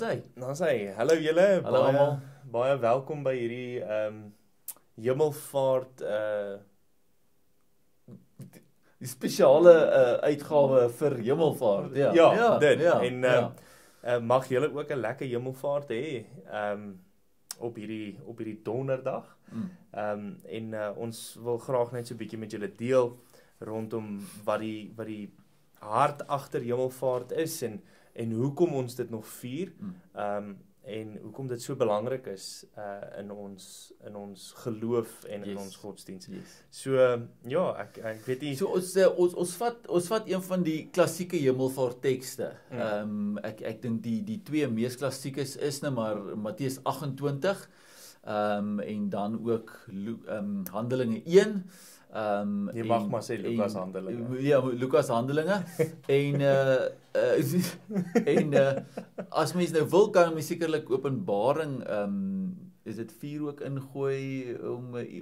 Dan sê hy, hallo julle, Hallo almal. baie welkom by hierdie hemelvaart Die spesiale uitgawe vir hemelvaart. dit. Ja, En mag julle ook 'n lekker hemelvaart hê op hierdie donderdag. En ons wil graag net so 'n bietjie met julle deel rondom wat die hart agter hemelvaart is en hoekom ons dit nog vier. En hoekom dit so belangrik is in ons geloof en in ons godsdienst. Yes. So ja, ek weet nie. So ons vat een van die klassieke hemelvaart tekste. Ek dink die twee mees klassiekes is nou maar Matteus 28 en dan ook Handelinge 1. Jy mag maar sê Lukas Handelinge. Ja, Lukas Handelinge. en as mens nou wil, kan mens sekerlik Openbaring is dit 4 ook ingooi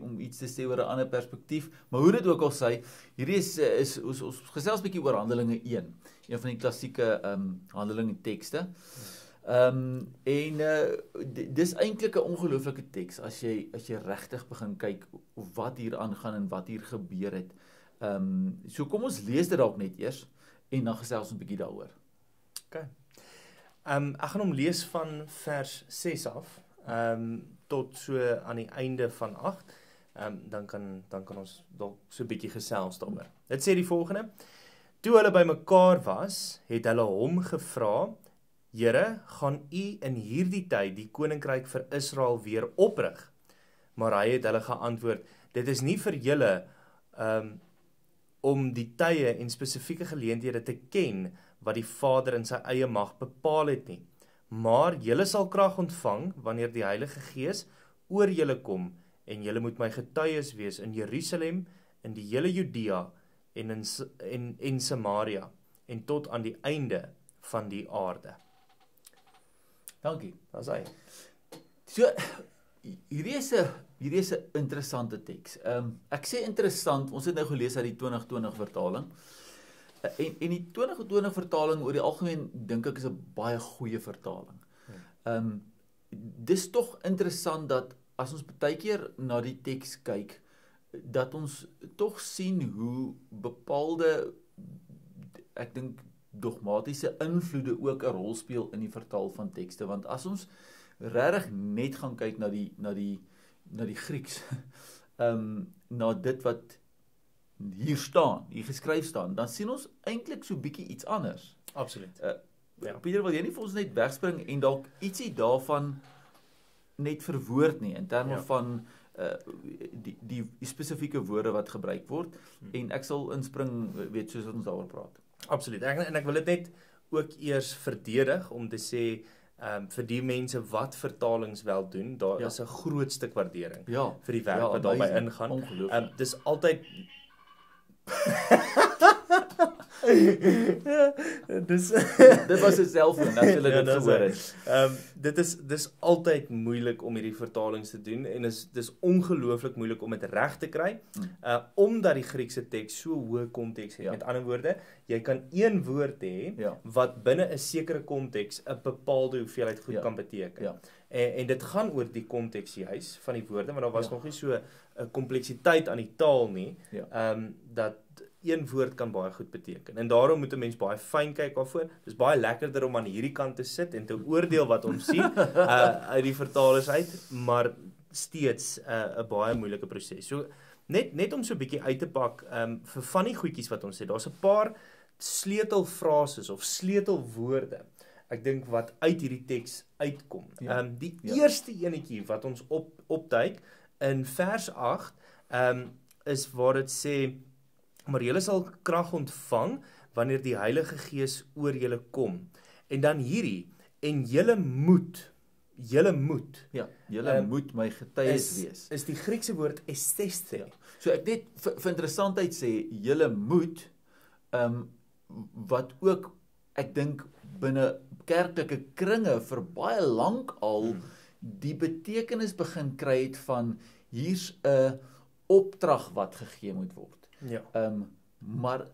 om iets te sê oor 'n ander perspektief. Maar hoe dit ook al sê, hierdie is ons gesels 'n bietjie oor Handelinge 1, een van die klassieke Handelinge tekste. Dis eintlik 'n ongelooflike teks as jy regtig begin kyk wat hier aangaan en wat hier gebeur het. So kom ons lees dit dalk net eers en dan gesels ons 'n bietjie daaroor. Okay. Ek gaan hom lees van vers 6 af tot so aan die einde van 8. Dan kan ons dalk so 'n bietjie gesels daaroor. Dit sê die volgende: Toe hulle bymekaar was, het hulle hom gevra: Here, gaan u in hierdie tyd die koninkryk vir Israel weer oprig? Maar hy het hulle geantwoord: Dit is nie vir julle om die tye en spesifieke geleenthede te ken wat die Vader in sy eie mag bepaal het nie. Maar julle sal krag ontvang wanneer die Heilige Gees oor julle kom en julle moet my getuies wees in Jerusalem, in die hele Judea en Samaria en tot aan die einde van die aarde. Dankie. Daar's hy. So hierdie is 'n interessante teks. Ek sê interessant, ons het nou gelees uit die 2020 vertaling. En die 2020 vertaling oor die algemeen dink ek is 'n baie goeie vertaling. Dis tog interessant dat as ons baie keer na die teks kyk, dat ons tog sien hoe bepaalde, ek dink, dogmatiese invloede ook 'n rol speel in die vertaal van tekste. Want as ons regtig net gaan kyk na die Grieks, na dit wat hier geskryf staan, dan sien ons eintlik so bietjie iets anders. Absoluut. Pieter, wil jy nie vir ons net wegspring en dalk ietsie daarvan net verwoord nie, in terme van die spesifieke woorde wat gebruik word, en ek sal inspring, soos wat ons daaroor praat. Absoluut. En ek wil dit net ook eers verdedig om te sê, vir die mense wat vertalings wel doen, daar is 'n groot stuk waardering vir die werk wat daarbey ingaan. Dis altyd dit was 'n selfoon, as julle dit gehoor het. Dis altyd moeilik om hierdie vertalings te doen en dis ongelooflik moeilik om dit reg te kry, omdat die Griekse teks so hoë konteks het. Met ander woorde, jy kan een woord hê wat binne 'n sekere konteks 'n bepaalde hoeveelheid goed kan beteken. En dit gaan oor die konteks juis van die woorde, want daar was nog nie so 'n kompleksiteit aan die taal nie, dat een woord kan baie goed beteken. En daarom moet 'n mens baie fyn kyk daarvoor. Dis baie lekkerder om aan hierdie kant te sit en te oordeel wat ons sien uit die vertalers uit, maar steeds 'n baie moeilike proses. So net om so 'n bietjie uit te pak vir van die goedjies wat ons sê. Daar's 'n paar sleutelfrases of sleutelwoorde, ek dink, wat uit hierdie teks uitkom. Die eerste enetjie wat ons opduik in vers 8 is waar dit sê: Maar julle sal krag ontvang wanneer die Heilige Gees oor julle kom. En dan hierdie: en julle moet. Julle moet my getuies wees. Is die Griekse woord esteste. So ek net vir interessantheid sê, julle moet, wat ook, ek dink, binne kerklike kringe vir baie lank al die betekenis begin kry het van hier's 'n opdrag wat gegee moet word. Maar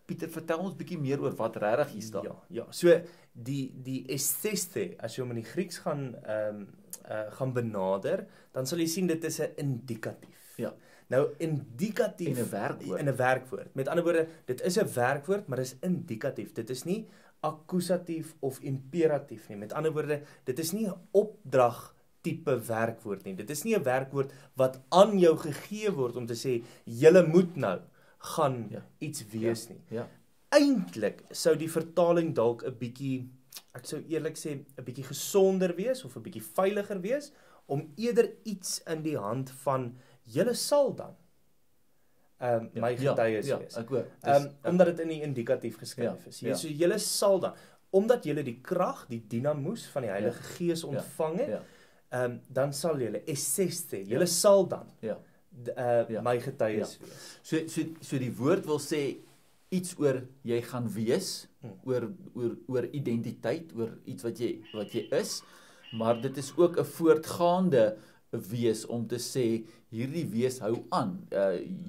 Pieter, vertel ons bietjie meer oor wat regtig hier staan. Ja. So die estheste, as jy hom in die Grieks gaan benader, dan sal jy sien dit is 'n indikatief. Ja. Nou indikatief En 'n werkwoord. in 'n werkwoord. Met ander woorde, dit is 'n werkwoord, maar dit is indikatief. Dit is nie akkusatief of imperatief nie. Met ander woorde, dit is nie 'n opdrag tipe werkwoord nie. Dit is nie 'n werkwoord wat aan jou gegee word om te sê julle moet nou gaan iets wees nie. Ja. Eintlik sou die vertaling dalk 'n bietjie, ek sou eerlik sê, 'n bietjie gesonder wees of 'n bietjie veiliger wees om eerder iets in die hand van julle sal dan my getuies wees. Ek hoor. Omdat dit in die indikatief geskryf is. So julle sal dan, omdat julle die krag, die dinamus van die Heilige Gees ontvang het, dan sal julle esseste, julle sal dan my getuies wees. So die woord wil sê iets oor jy gaan wees, oor identiteit, oor iets wat jy is, maar dit is ook 'n voortgaande wees om te sê hierdie wees hou aan.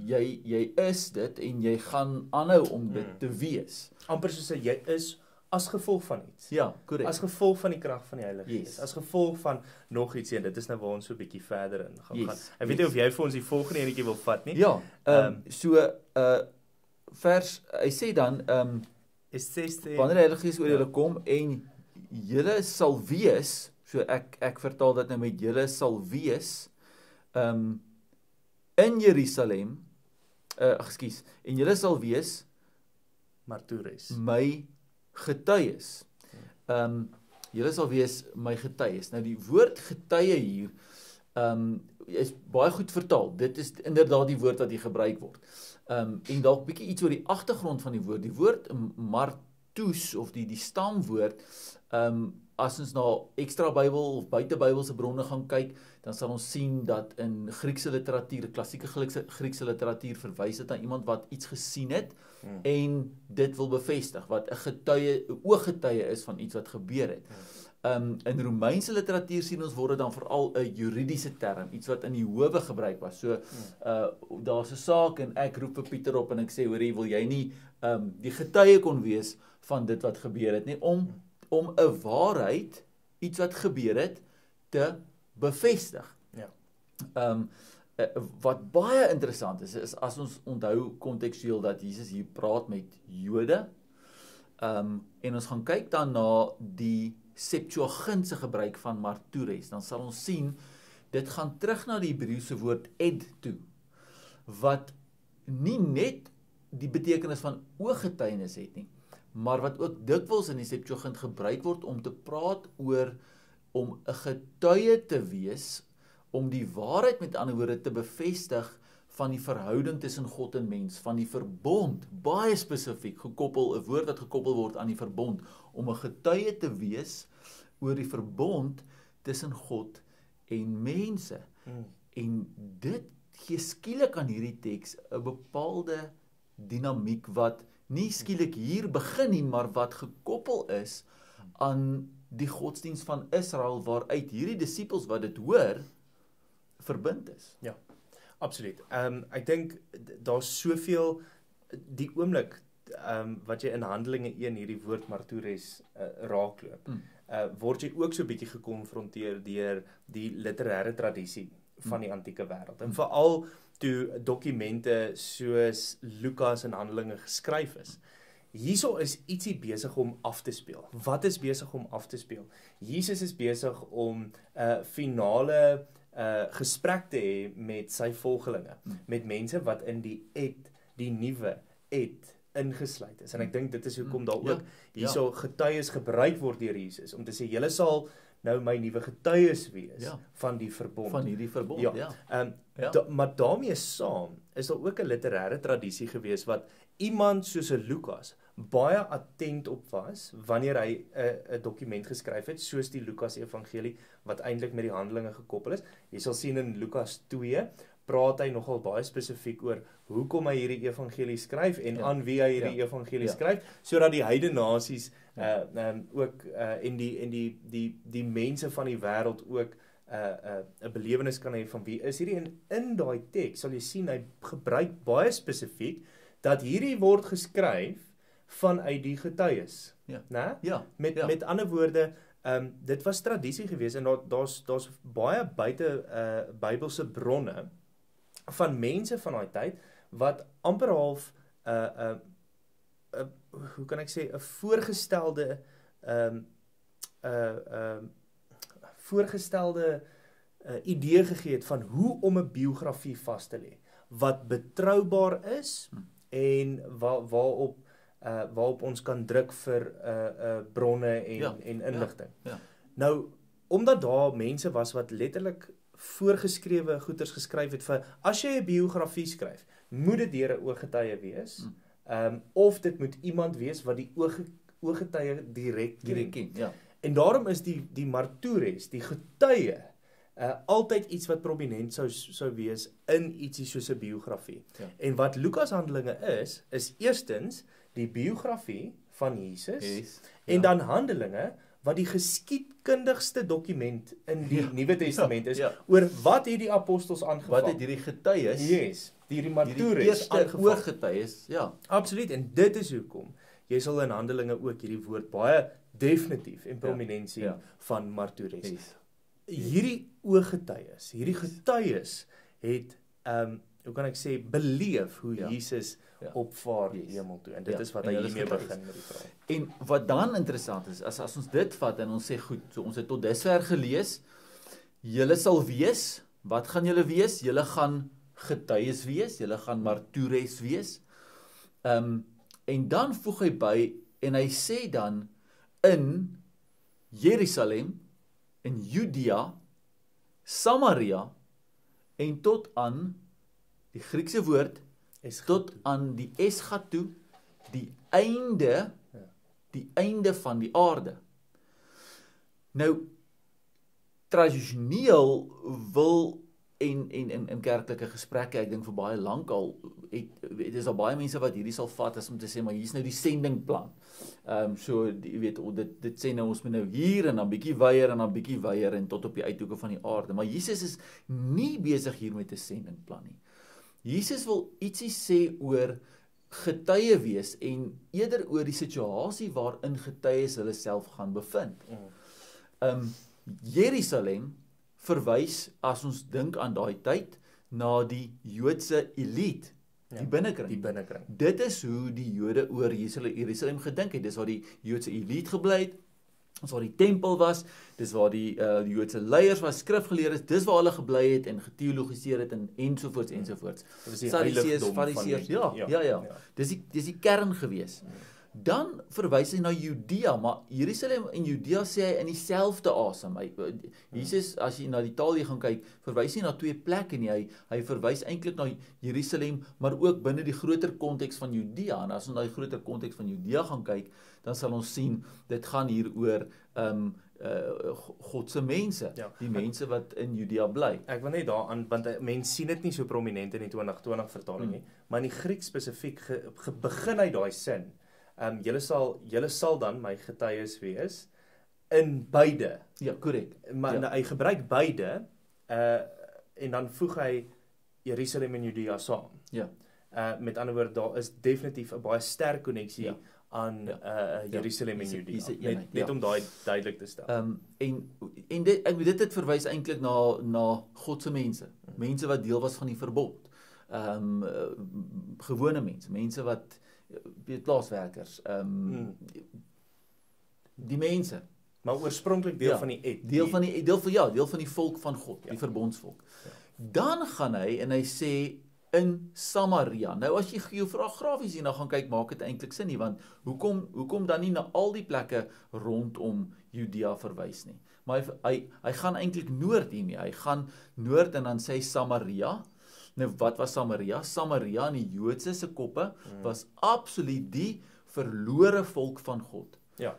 Jy is dit en jy gaan aanhou om dit te wees. Amper soos jy is as gevolg van iets. Ja, korrek. As gevolg van die krag van die Heilige Gees. As gevolg van nog iets en dit is nou waar ons so 'n bietjie verder in gaan. Ek weet nie of jy vir ons die volgende enetjie wil vat nie. Ja. Vers hy sê dan wanneer die Heilige Gees oor julle kom en julle sal wees, so ek vertaal dit nou met julle sal wees in Jerusalem, en julle sal wees martures, my getuies. Julle sal wees my getuies. Nou die woord getuie hier is baie goed vertaal. Dit is inderdaad die woord wat hier gebruik word. En dalk bietjie iets oor die agtergrond van die woord. Die woord martus of die stamwoord, as ons na ekstra Bybel of buite Bybelse bronne gaan kyk, dan sal ons sien dat in Griekse literatuur, klassieke Griekse literatuur verwys dit na iemand wat iets gesien het en dit wil bevestig, wat 'n getuie, 'n ooggetuie is van iets wat gebeur het. In Romeinse literatuur sien ons word dit dan veral 'n juridiese term, iets wat in die howe gebruik was. So daar's 'n saak en ek roep vir Pieter op en ek sê, hoorie, wil jy nie die getuie kon wees van dit wat gebeur het nie, om 'n waarheid, iets wat gebeur het, te bevestig. Wat baie interessant is as ons onthou kontekstueel dat Jesus hier praat met Jode, en ons gaan kyk dan na die Septuagintse gebruik van martures, dan sal ons sien, dit gaan terug na die Hebreëse woord ed toe, wat nie net die betekenis van ooggetuienis het nie, maar wat ook dikwels in die Septuagint gebruik word om te praat oor, om 'n getuie te wees, om die waarheid met ander woorde te bevestig van die verhouding tussen God en mens, van die verbond, baie spesifiek gekoppel, 'n woord wat gekoppel word aan die verbond, om 'n getuie te wees oor die verbond tussen God en mense. En dit gee skielik aan hierdie teks 'n bepaalde dinamiek wat nie skielik hier begin nie, maar wat gekoppel is aan die godsdiens van Israel, waaruit hierdie disippels wat dit hoor, verbind is. Ja, absoluut. Ek dink daar's soveel, die oomblik wat jy in Handelinge 1 hierdie woord martures raakloop, word jy ook so 'n bietjie gekonfronteer deur die literêre tradisie van die antieke wêreld. En veral toe dokumente soos Lukas en Handelinge geskryf is. Hierso is ietsie besig om af te speel. Wat is besig om af te speel? Jesus is besig om 'n finale gesprek te hê met sy volgelinge, met mense wat in die nuwe ingesluit is. En ek dink dit is hoekom daar ook hierso getuies gebruik word deur Jesus, om te sê, julle sal nou my nuwe getuies wees van die verbond. Van hierdie verbond, maar daarmee saam is daar ook 'n literêre tradisie gewees wat iemand soos 'n Lukas baie attent op was wanneer hy 'n dokument geskryf het, soos die Lukas evangelie wat eintlik met die Handelinge gekoppel is. Jy sal sien in Lukas 2 praat hy nogal baie spesifiek oor hoekom hy hierdie evangelie skryf en aan wie hy hierdie evangelie skryf, sodat die heidene nasies ook en die mense van die wêreld ook 'n belewenis kan hê van wie is hierdie. En in daai teks sal jy sien hy gebruik baie spesifiek dat hierdie word geskryf vanuit die getuies. Ja. Né? Ja. Met ander woorde, dit was tradisie gewees en daar's baie buite Bybelse bronne van mense van daai tyd wat amper half hoe kan ek sê 'n voorgestelde idee gegee het van hoe om 'n biografie vas te lê wat betroubaar is en waarop ons kan druk vir bronne en inligting. Ja. Nou, omdat daar mense was wat letterlik voorgeskrewe goeders geskryf het vir as jy 'n biografie skryf, moet dit deur 'n ooggetuie wees, of dit moet iemand wees wat die ooggetuie direk ken. Ja. En daarom is die martures, die getuie, altyd iets wat prominent sou wees in ietsie soos 'n biografie. Ja. En wat Lukas Handelinge is eerstens die biografie van Jesus, en dan Handelinge, wat die geskiedkundigste dokument in die Nuwe Testament is, oor wat het die apostels aangevang. Wat het hierdie getuies, hierdie martures die eerste aangevang. ooggetuies, Absoluut, en dit is hoekom jy sal in Handelinge ook hierdie woord baie definitief en prominent sien van martures. Hierdie ooggetuies, hierdie getuies het, hoe kan ek sê, beleef hoe Jesus opvaar die hemel toe. En dit is wat hy hiermee begin met die vraag. En wat dan interessant is, as ons dit vat en ons sê, goed, so ons het tot dusver gelees, julle sal wees, wat gaan julle wees? Julle gaan getuies wees, julle gaan martures wees. En dan voeg hy by, en hy sê dan, in Jerusalem, in Judea, Samaria, en tot aan, die Griekse woord, tot aan die eschato, die einde van die aarde. Nou, tradisioneel wil, en in kerklike gesprekke, ek dink vir baie lank al, het is al baie mense wat hierdie sal vat as om te sê, maar hier is nou die sendingplan. So, jy weet, dit sê nou, ons moet nou hier, en dan bietjie weier, en dan bietjie weier, en tot op die uithoeke van die aarde. Maar Jesus is nie besig hier met 'n sendingplan nie. Jesus wil ietsie sê oor getuie wees, en eerder oor die situasie waarin getuies hulle self gaan bevind. Jerusalem verwys, as ons dink aan daai tyd, na die Joodse elite, die binnekring. Dit is hoe die Jode oor Jerusalem gedink het. Dis waar die Joodse elite gebly het, dis waar die tempel was, dis waar die Joodse leiers was, skrifgeleerdes, dis waar hulle gebly het en geteologiseer het en ensovoorts. Sadduseërs, Fariseërs, ja. Dis die kern gewees. Dan verwys hy na Judea, maar Jerusalem en Judea sê hy in dieselfde asem. Jesus, as jy na die taal hier gaan kyk, verwys nie na twee plekke nie, hy verwys eintlik na Jerusalem, maar ook binne die groter konteks van Judea. En as ons na die groter konteks van Judea gaan kyk, dan sal ons sien, dit gaan hier oor Godse mense, die mense wat in Judea bly. Ek wil net daaraan, want mense sien dit nie so prominent in die 2020 vertaling nie, maar in die Grieks spesifiek begin hy daai sin. Julle sal dan my getuies wees in beide. Ja, korrek. Maar hy gebruik beide, en dan voeg hy Jerusalem en Judea saam. Ja. Met ander woorde, daar is definitief 'n baie sterk koneksie aan Jerusalem en Judea. Net om daai duidelik te stel. En dit het verwys eintlik na Godse mense. Mense wat deel was van die verbond. Gewone mense wat plaaswerkers, die mense. Maar oorspronklik deel van die et. Deel van die volk van God, die verbondsvolk. Dan gaan hy en hy sê in Samaria. Nou as jy geografies hierna gaan kyk, maak dit eintlik sin nie, want hoekom dan nie na al die plekke rondom Judea verwys nie? Maar hy gaan eintlik noord hiermee. Hy gaan noord en dan sê hy Samaria. Nou wat was Samaria? Samaria in die Joodse se koppe was absoluut die verlore volk van God. Ja.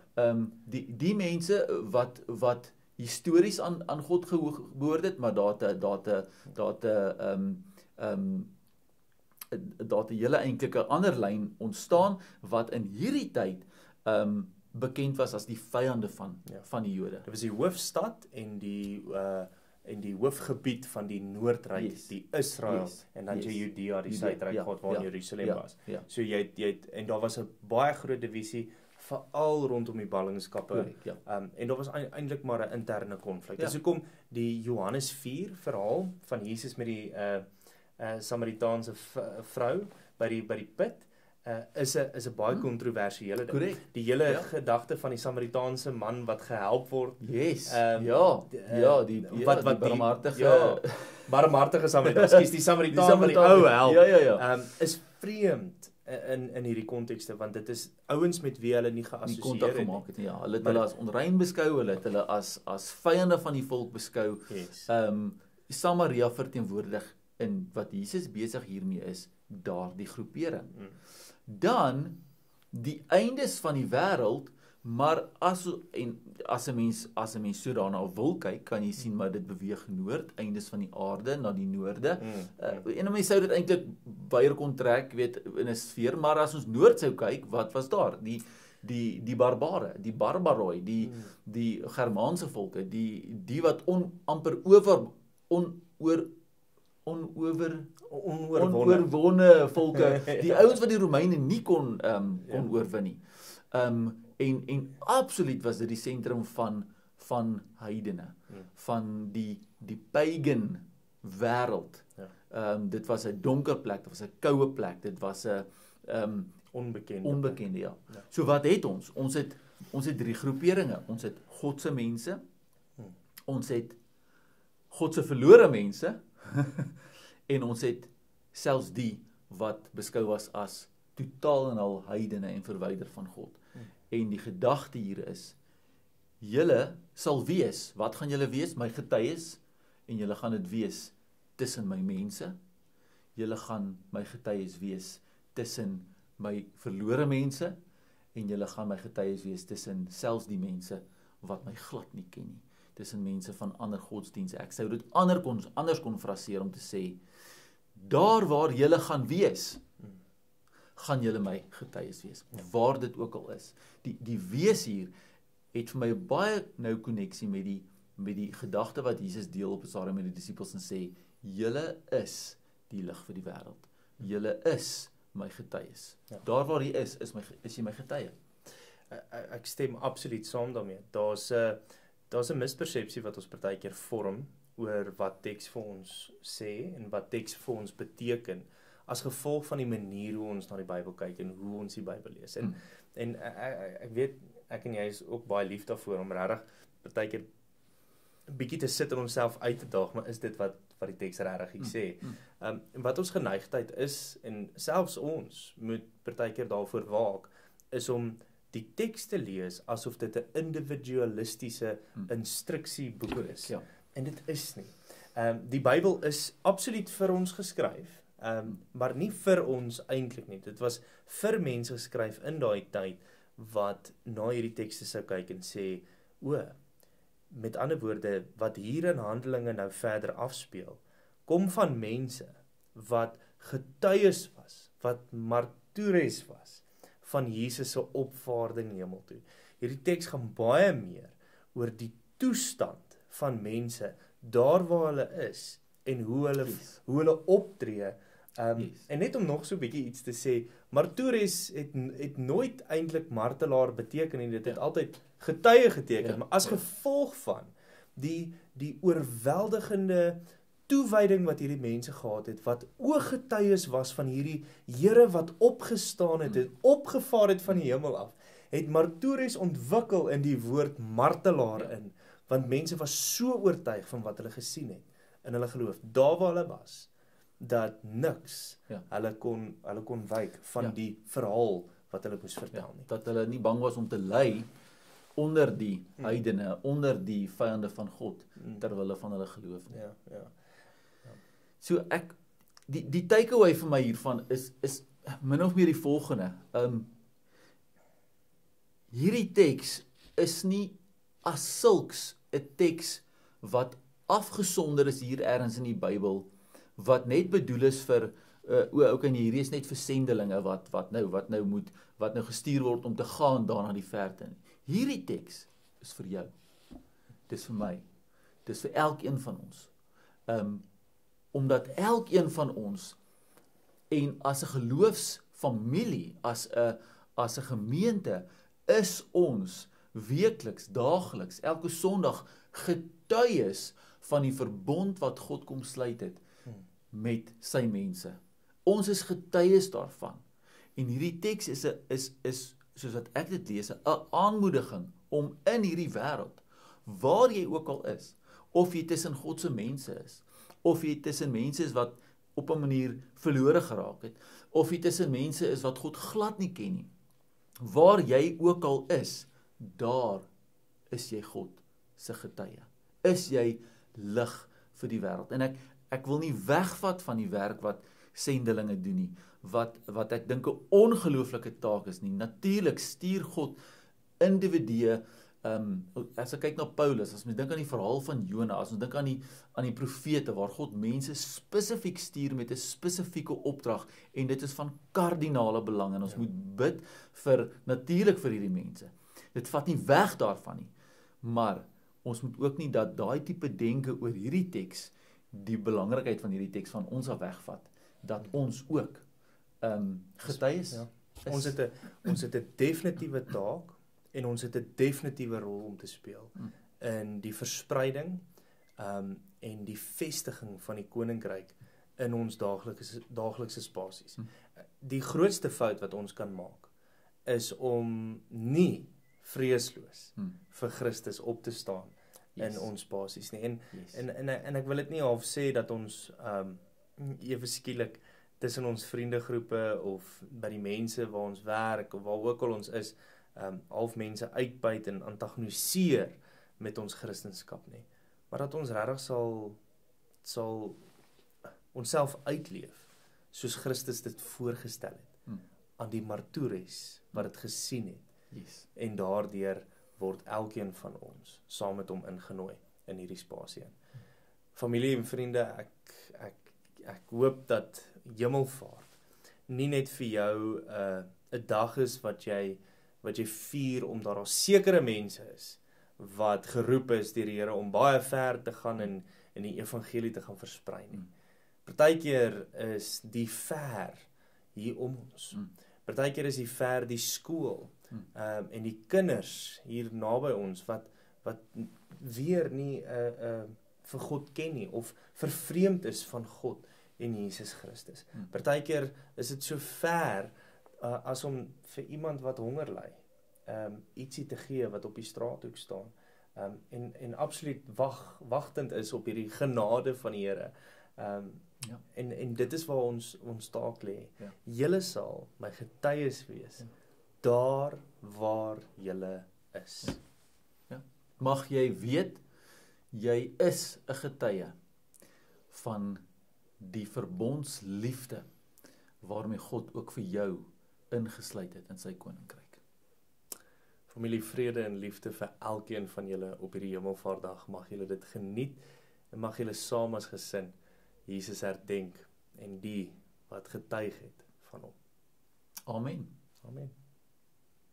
Die mense wat histories aan God gehoord het, maar daar 'n hele eintlike ander lyn ontstaan wat in hierdie tyd bekend was as die vyande van die Jode. Dit was die hoofstad en en die hoofgebied van die Noordryk, die Israel, en dan jy Judea, die Suidryk gehad waar Jerusalem was. So jy het, en daar was 'n baie groot divisie, veral rondom die ballingskappe, en daar was eintlik maar 'n interne konflik. Dis hoekom die Johannes 4 verhaal van Jesus met die Samaritaanse vrou by die put, is 'n baie kontroversiële ding. Correct. Die hele gedagte van die Samaritaanse man wat gehelp word. Yes. Die barmhartige Samaritaan, die Samaritaan wat die ou help. Is vreemd in hierdie kontekste, want dit is ouens met wie hulle nie geassosieer het nie. Hulle het hulle as onrein beskou, hulle het hulle as vyande van die volk beskou. Samaria verteenwoordig in wat Jesus besig hiermee is, daardie groepering. Dan die eindes van die wêreld, maar as 'n mens so daarna wil kyk, kan jy sien maar dit beweeg noord, eindes van die aarde na die noorde. En mense sou dit eintlik baie kon trek, in 'n sfeer, maar as ons noord sou kyk, wat was daar? Die barbare, die barbaroi, die Germaanse volke, die wat amper onoorwonne volke, die ouens wat die Romeine nie kon oorwin nie. En absoluut was dit die sentrum van heidene, van die pagan wêreld. Dit was 'n donker plek, dit was 'n koue plek, dit was 'n onbekende. So wat het ons? Ons het drie groeperinge. Ons het God se mense, ons het God se verlore mense, en ons het selfs die wat beskou was as totaal en al heidene en verwyder van God. En die gedagte hier is, julle sal wees, wat gaan julle wees? My getuies, en julle gaan dit wees tussen my mense, julle gaan my getuies wees tussen my verlore mense, en julle gaan my getuies wees tussen selfs die mense wat my glad nie ken nie, tussen mense van ander godsdienste. Ek sou dit anders kon fraseer om te sê, daar waar julle gaan wees, gaan julle my getuies wees, waar dit ook al is. Die wees hier het vir my baie nou koneksie met die gedagte wat Jesus deel op 'n stadium met die disippels en sê, julle is die lig vir die wêreld. Julle is my getuies. Daar waar jy is jy my getuie. Ek stem absoluut saam daarmee. Daar's 'n mispersepsie wat ons partykeer vorm oor wat teks vir ons sê en wat teks vir ons beteken, as gevolg van die manier hoe ons na die Bybel kyk en hoe ons die Bybel lees. En ek weet, ek en jy is ook baie lief daarvoor om regtig partykeer 'n bietjie te sit en onsself uit te daag, maar is dit wat die teks regtig sê? Wat ons geneigtheid is, en selfs ons moet partykeer daarvoor waak, is om die teks te lees asof dit 'n individualistiese instruksieboek is. En dit is nie. Die Bybel is absoluut vir ons geskryf, maar nie vir ons eintlik nie. Dit was vir mense geskryf in daai tyd wat na hierdie tekste sou kyk en sê, met ander woorde, wat hier in Handelinge nou verder afspeel, kom van mense wat getuies was, wat martures was van Jesus se opvaarding hemel toe. Hierdie teks gaan baie meer oor die toestand van mense daar waar hulle is en hoe hulle optree. En net om nog so 'n bietjie iets te sê, martures het nooit eintlik martelaar beteken nie, dit het altyd getuie geteken, maar as gevolg van die oorweldigende toewyding wat hierdie mense gehad het, wat ooggetuies was van hierdie Here wat opgestaan het, opgevaar het van die hemel af, het martures ontwikkel in die woord martelaar in, want mense was so oortuig van wat hulle gesien het in hulle geloof, daar waar hulle was, dat niks hulle kon wyk van die verhaal wat hulle moes vertel nie. Dat hulle nie bang was om te ly onder die heidene, onder die vyande van God, terwyl hulle van hulle geloof nie. So die takeaway vir my hiervan is min of meer die volgende. Hierdie teks is nie as sulks 'n teks wat afgesonder is hier ergens in die Bybel, wat net bedoel is vir hierdie is net vir sendelinge wat nou gestuur word om te gaan daar na die verte. Hierdie teks is vir jou. Dis vir my. Dis vir elkeen van ons. Omdat elkeen van ons, en as 'n geloofsfamilie, as 'n gemeente, is ons weekliks, daagliks, elke Sondag getuies van die verbond wat God kom sluit het met sy mense. Ons is getuies daarvan. En hierdie teks is soos wat ek dit lees, 'n aanmoediging om in hierdie wêreld, waar jy ook al is, of jy tussen God se mense is, of jy tussen mense is wat op 'n manier verlore geraak het, of jy tussen mense is wat God glad nie ken nie, waar jy ook al is, daar is jy God se getuie. Is jy lig vir die wêreld. En ek wil nie wegvat van die werk wat sendelinge doen nie, wat ek dink 'n ongelooflike taak is nie. Natuurlik stuur God individue, as ek kyk na Paulus, as ons dink aan die verhaal van Jona, as ons dink aan die profete, waar God mense spesifiek stuur met 'n spesifieke opdrag, en dit is van kardinale belang, en ons moet bid natuurlik vir hierdie mense. Dit vat nie weg daarvan nie, maar ons moet ook nie dat daai tipe denke oor hierdie teks, die belangrikheid van hierdie teks van ons af wegvat, dat ons ook getuies is. Ons het 'n definitiewe taak, en ons het 'n definitiewe rol om te speel in die verspreiding en die vestiging van die koninkryk in ons daaglikse spasies. Die grootste fout wat ons kan maak is om nie vreesloos vir Christus op te staan in ons spasies nie. En ek wil dit nie half sê dat ons ewe skielik tussen ons vriendegroepe of by die mense waar ons werk of waar ook al ons is, half mense uitbuit en antagoniseer met ons Christendom nie. Maar dat ons regtig sal onsself uitleef soos Christus dit voorgestel het aan die martores wat dit gesien het. En daardeur word elkeen van ons saam met hom ingenooi in hierdie spasie. Familie en vriende, ek hoop dat Hemelvaart nie net vir jou 'n dag is wat jy vier omdat daar sekere mense is wat geroep is deur die Here om baie ver te gaan en die evangelie te gaan versprei nie. Partykeer is die ver hier om ons. Partykeer is die ver die skool en die kinders hier naby ons wat weer nie vir God ken nie of vervreemd is van God en Jesus Christus. Partykeer is dit so ver as om vir iemand wat honger ly, ietsie te gee wat op die straathoek staan, en absoluut wagtend is op hierdie genade van die Here. En dit is waar ons taak lê. Julle sal my getuies wees, daar waar julle is. Mag jy weet, jy is 'n getuie van die verbondsliefde waarmee God ook vir jou ingesluit het in sy koninkryk. Familie, vrede en liefde vir elkeen van julle op hierdie Hemelvaartdag. Mag julle dit geniet en mag julle saam as gesin Jesus herdenk en die wat getuig het van hom. Amen. Amen.